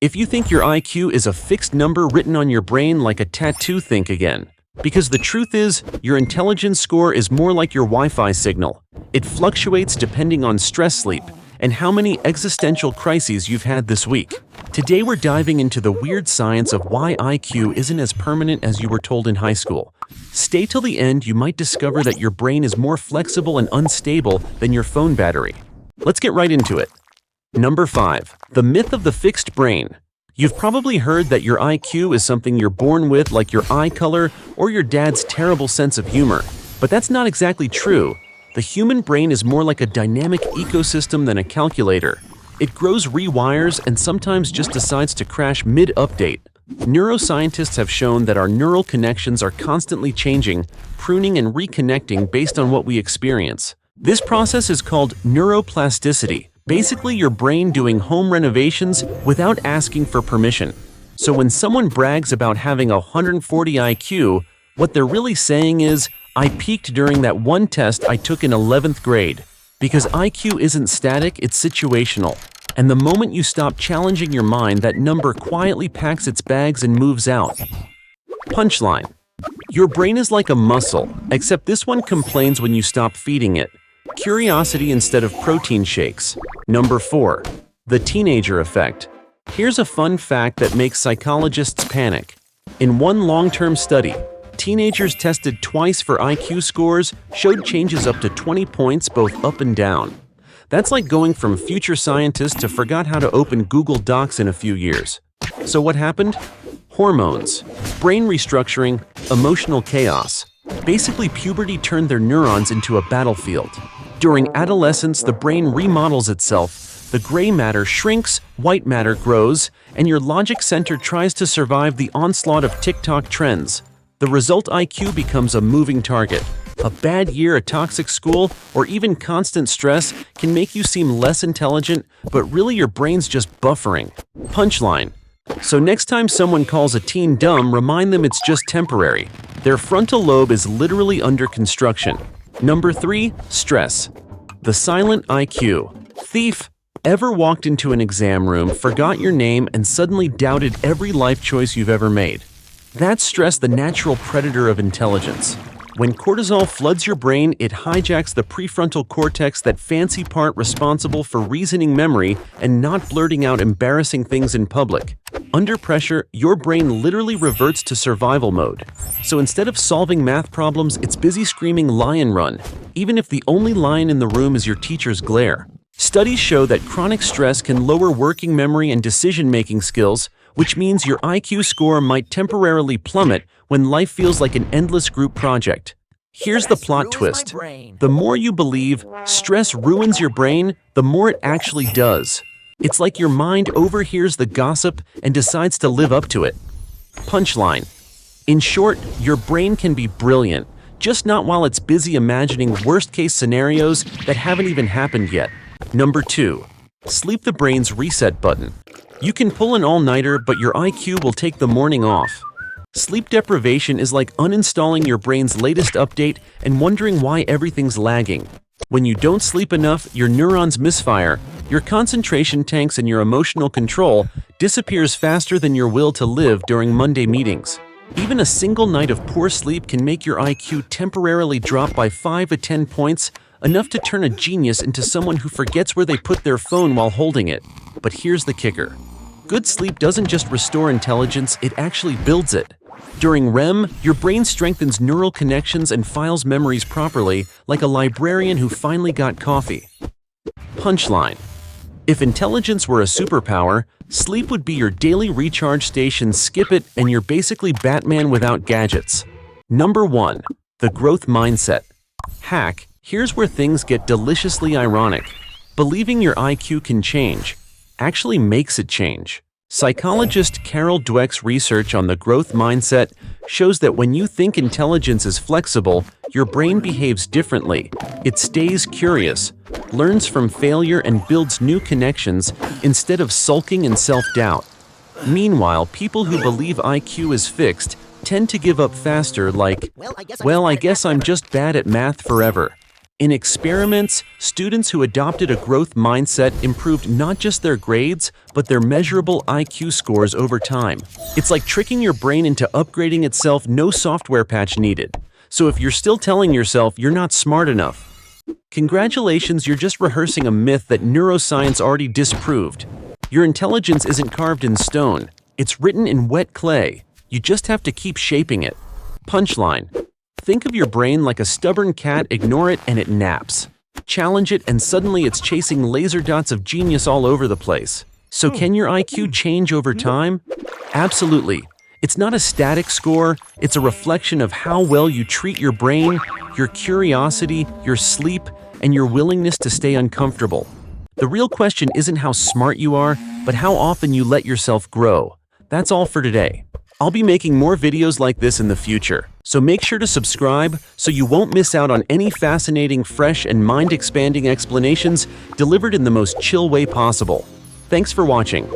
If you think your IQ is a fixed number written on your brain like a tattoo, think again. Because the truth is, your intelligence score is more like your Wi-Fi signal. It fluctuates depending on stress, sleep, and how many existential crises you've had this week. Today we're diving into the weird science of why IQ isn't as permanent as you were told in high school. Stay till the end, you might discover that your brain is more flexible and unstable than your phone battery. Let's get right into it. Number 5. The myth of the fixed brain. You've probably heard that your IQ is something you're born with, like your eye color or your dad's terrible sense of humor. But that's not exactly true. The human brain is more like a dynamic ecosystem than a calculator. It grows, rewires, and sometimes just decides to crash mid-update. Neuroscientists have shown that our neural connections are constantly changing, pruning and reconnecting based on what we experience. This process is called neuroplasticity. Basically, your brain doing home renovations without asking for permission. So when someone brags about having a 140 IQ, what they're really saying is, I peaked during that one test I took in 11th grade. Because IQ isn't static, it's situational. And the moment you stop challenging your mind, that number quietly packs its bags and moves out. Punchline. Your brain is like a muscle, except this one complains when you stop feeding it. Curiosity instead of protein shakes. Number 4. The teenager effect. Here's a fun fact that makes psychologists panic. In one long-term study, teenagers tested twice for IQ scores showed changes up to 20 points both up and down. That's like going from future scientist to forgot how to open Google Docs in a few years. So what happened? Hormones, brain restructuring, emotional chaos. Basically, puberty turned their neurons into a battlefield. During adolescence, the brain remodels itself. The gray matter shrinks, white matter grows, and your logic center tries to survive the onslaught of TikTok trends. The result, IQ becomes a moving target. A bad year, a toxic school, or even constant stress can make you seem less intelligent, but really your brain's just buffering. Punchline. So next time someone calls a teen dumb, remind them it's just temporary. Their frontal lobe is literally under construction. Number 3. Stress. The silent IQ. Thief. Ever walked into an exam room, forgot your name, and suddenly doubted every life choice you've ever made? That's stress, the natural predator of intelligence. When cortisol floods your brain, it hijacks the prefrontal cortex, that fancy part responsible for reasoning, memory, and not blurting out embarrassing things in public. Under pressure, your brain literally reverts to survival mode. So instead of solving math problems, it's busy screaming lion run, even if the only lion in the room is your teacher's glare. Studies show that chronic stress can lower working memory and decision-making skills, which means your IQ score might temporarily plummet when life feels like an endless group project. Here's the plot twist. The more you believe stress ruins your brain, the more it actually does. It's like your mind overhears the gossip and decides to live up to it. Punchline. In short, your brain can be brilliant, just not while it's busy imagining worst-case scenarios that haven't even happened yet. Number 2. Sleep, the brain's reset button. You can pull an all-nighter, but your IQ will take the morning off. Sleep deprivation is like uninstalling your brain's latest update and wondering why everything's lagging. When you don't sleep enough, your neurons misfire, your concentration tanks, and your emotional control disappears faster than your will to live during Monday meetings. Even a single night of poor sleep can make your IQ temporarily drop by 5 to 10 points, enough to turn a genius into someone who forgets where they put their phone while holding it. But here's the kicker. Good sleep doesn't just restore intelligence, it actually builds it. During REM, your brain strengthens neural connections and files memories properly, like a librarian who finally got coffee. Punchline. If intelligence were a superpower, sleep would be your daily recharge station. Skip it, and you're basically Batman without gadgets. Number 1. The growth mindset. Hack. Here's where things get deliciously ironic. Believing your IQ can change actually makes it change. Psychologist Carol Dweck's research on the growth mindset shows that when you think intelligence is flexible, your brain behaves differently. It stays curious, learns from failure, and builds new connections instead of sulking in self-doubt. Meanwhile, people who believe IQ is fixed tend to give up faster, like, well, I guess I'm just bad at math forever. In experiments, students who adopted a growth mindset improved not just their grades, but their measurable IQ scores over time. It's like tricking your brain into upgrading itself, no software patch needed. So if you're still telling yourself you're not smart enough, congratulations, you're just rehearsing a myth that neuroscience already disproved. Your intelligence isn't carved in stone. It's written in wet clay. You just have to keep shaping it. Punchline. Think of your brain like a stubborn cat, ignore it and it naps. Challenge it and suddenly it's chasing laser dots of genius all over the place. So can your IQ change over time? Absolutely. It's not a static score, it's a reflection of how well you treat your brain, your curiosity, your sleep, and your willingness to stay uncomfortable. The real question isn't how smart you are, but how often you let yourself grow. That's all for today. I'll be making more videos like this in the future, so make sure to subscribe so you won't miss out on any fascinating, fresh, and mind-expanding explanations delivered in the most chill way possible. Thanks for watching.